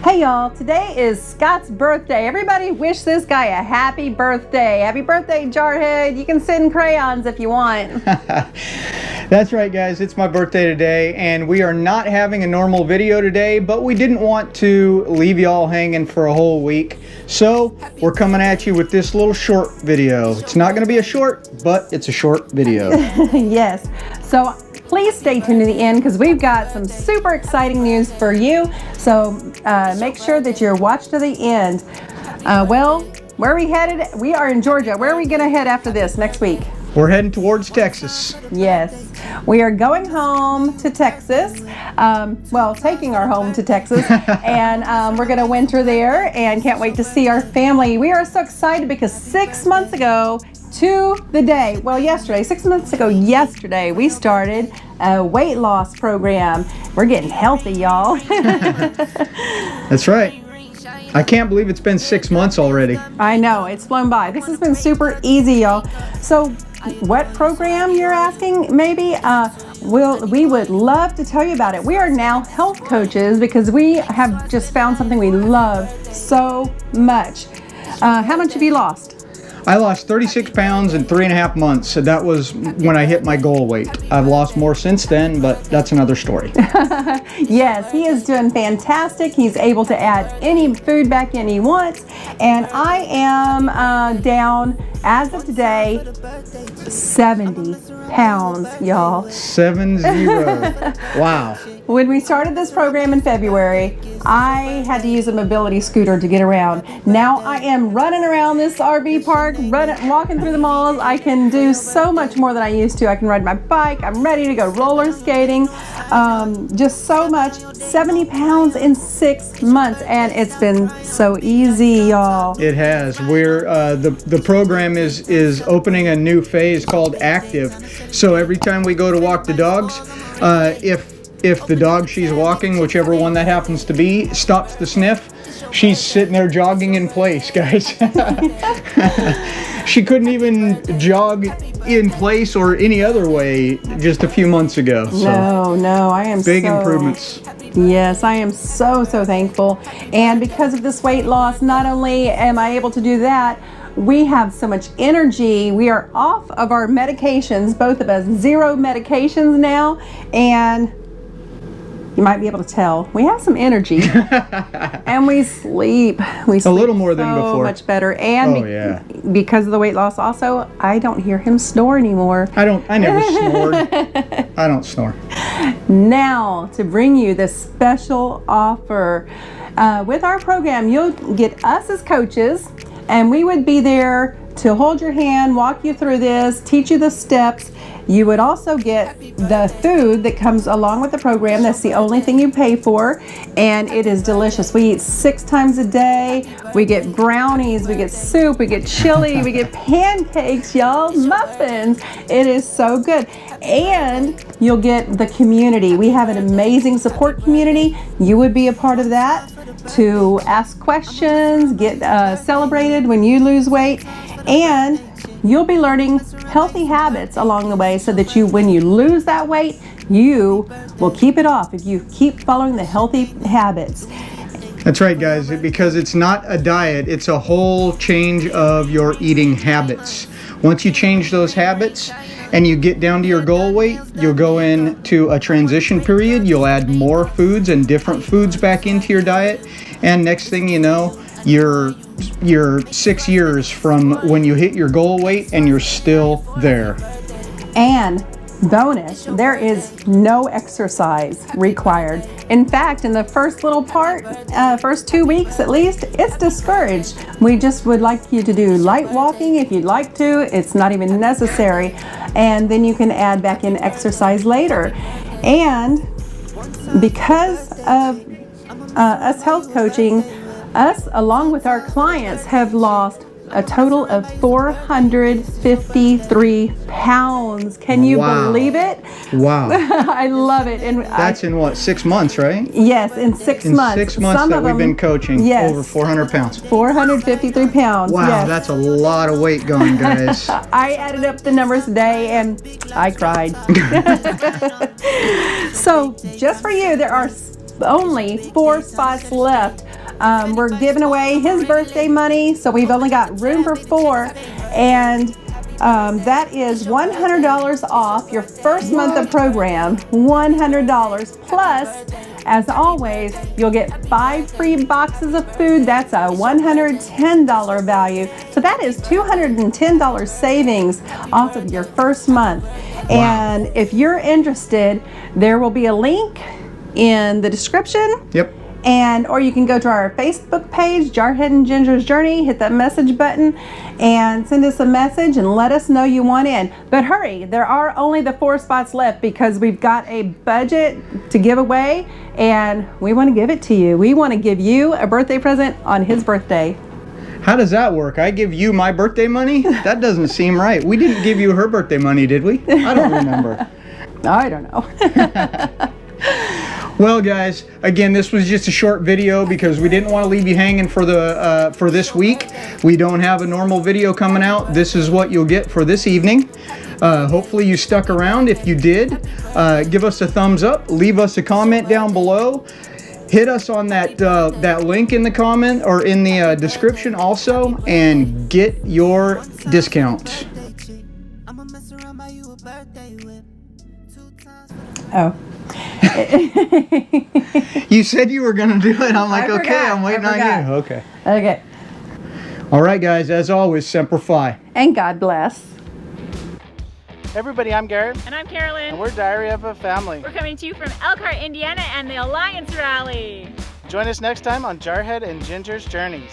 Hey y'all, today is Scott's birthday. Everybody wish this guy a happy birthday. Happy birthday, Jarhead. You can send crayons if you want. That's right, guys. It's my birthday today, and we are not having a normal video today, but we didn't want to leave y'all hanging for a whole week. So we're coming at you with this little short video. It's not going to be a short, but it's a short video. Yes. So please stay tuned to the end because we've got some super exciting news for you. So make sure that you're watched to the end. Well, where are we headed? We are in Georgia. Where are we going to head after this next week? We're heading towards Texas. Yes, we are going home to Texas. Well, taking our home to Texas, and we're going to winter there and can't wait to see our family. We are so excited because 6 months ago to the day, well, yesterday, 6 months ago yesterday, we started a weight loss program. We're getting healthy, y'all. That's right. I can't believe it's been 6 months already. I know, it's flown by. This has been super easy, y'all. So what program, you're asking, maybe? We would love to tell you about it. We are now health coaches because we have just found something we love so much. How much have you lost? I lost 36 pounds in 3.5 months. So that was when I hit my goal weight. I've lost more since then, but that's another story. Yes, he is doing fantastic. He's able to add any food back in he wants. And I am down, as of today, 70 pounds, y'all. 70. Wow. When we started this program in February, I had to use a mobility scooter to get around. Now I am running around this RV park, walking through the malls. I can do so much more than I used to. I can ride my bike. I'm ready to go roller skating. Just so much. 70 pounds in 6 months, and it's been so easy, y'all. It has. We're the program is opening a new phase called Active. So every time we go to walk the dogs, if the dog she's walking, whichever one that happens to be, stops to sniff, she's sitting there jogging in place, guys. She couldn't even jog in place or any other way just a few months ago. So No, I am big improvements. Yes, I am so thankful. And because of this weight loss, not only am I able to do that, we have so much energy. We are off of our medications, both of us, 0 medications now, and you might be able to tell we have some energy. And we sleep a little more than before. So much better. And because of the weight loss also, I don't hear him snore anymore. I never snored. I don't snore. Now, to bring you this special offer, with our program, you'll get us as coaches, and we would be there to hold your hand, walk you through this, teach you the steps. You would also get the food that comes along with the program. That's the only thing you pay for, and it is delicious. We eat 6 times a day. We get brownies, we get soup, we get chili, we get pancakes, y'all, muffins. It is so good. And you'll get the community. We have an amazing support community. You would be a part of that to ask questions, get celebrated when you lose weight, and you'll be learning healthy habits along the way so that when you lose that weight, you will keep it off if you keep following the healthy habits. That's right, guys, because it's not a diet, it's a whole change of your eating habits. Once you change those habits and you get down to your goal weight, you'll go into a transition period. You'll add more foods and different foods back into your diet. And next thing you know, you're 6 years from when you hit your goal weight and you're still there. And bonus, there is no exercise required. In fact, in the first little part, first 2 weeks at least, it's discouraged. We just would like you to do light walking if you'd like to. It's not even necessary. And then you can add back in exercise later. And because of us health coaching, us, along with our clients, have lost a total of 453 pounds. Can you believe it? Wow. I love it. And that's in what, 6 months, right? Yes, in 6 months. In 6 months that we've been coaching, yes, over 400 pounds. 453 pounds. Wow, yes. That's a lot of weight going, guys. I added up the numbers today and I cried. So just for you, there are only 4 spots left. We're giving away his birthday money, so we've only got room for 4, and that is $100 off your first month of program. $100 plus, as always, you'll get 5 free boxes of food. That's a $110 value. So that is $210 savings off of your first month. Wow. And if you're interested, there will be a link in the description. Yep. Or you can go to our Facebook page, Jarhead and Ginger's Journey, hit that message button and send us a message and let us know you want in. But hurry, there are only the 4 spots left because we've got a budget to give away and we want to give it to you. We want to give you a birthday present on his birthday. How does that work? I give you my birthday money? That doesn't seem right. We didn't give you her birthday money, did we? I don't remember. I don't know. Well, guys, again, this was just a short video because we didn't want to leave you hanging for this week. We don't have a normal video coming out. This is what you'll get for this evening. Hopefully you stuck around. If you did, give us a thumbs up. Leave us a comment down below. Hit us on that link in the comment or in the description also, and get your discount. Oh. You said you were going to do it. I'm like, okay, I'm waiting on you. Okay. Okay. All right, guys, as always, Semper Fi. And God bless. Hey everybody, I'm Garrett. And I'm Carolyn. And we're Diary of a Family. We're coming to you from Elkhart, Indiana and the Alliance Rally. Join us next time on Jarhead and Ginger's Journeys.